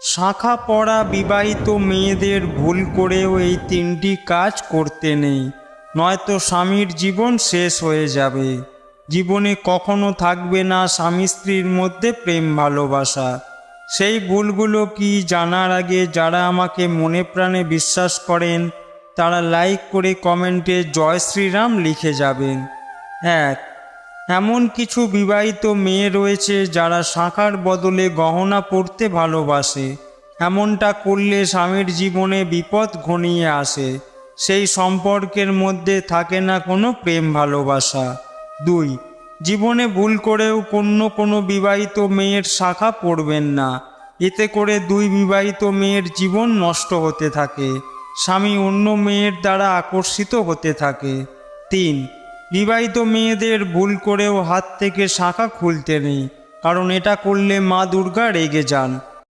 শাঁখা পড়া বিবাহিত মেয়েদের ভুল করেও এই তিনটি কাজ করতে নেই, নয়তো স্বামীর জীবন শেষ হয়ে যাবে। জীবনে কখনো থাকবে না স্বামী স্ত্রীর মধ্যে প্রেম ভালোবাসা। সেই ভুলগুলো কি জানার আগে যারা আমাকে মনে প্রাণে বিশ্বাস করেন তারা লাইক করে কমেন্টে জয় শ্রীরাম লিখে যাবেন। 1. এমন কিছু বিবাহিত মেয়ে রয়েছে যারা শাঁখার বদলে গহনা পরতে ভালোবাসে। এমনটা করলে স্বামীর জীবনে বিপদ ঘনিয়ে আসে, সেই সম্পর্কের মধ্যে থাকে না কোনো প্রেম ভালোবাসা। 2. জীবনে ভুল করেও কোনো বিবাহিত মেয়ের শাঁখা পরবেন না, এতে করে দুই বিবাহিত মেয়ের জীবন নষ্ট হতে থাকে, স্বামী অন্য মেয়ের দ্বারা আকর্ষিত হতে থাকে। 3. বিবাহিত মেয়েদের ভুল করেও হাত থেকে শাঁখা খুলতে নেই, কারণ এটা করলে মা দুর্গা রেগে যান।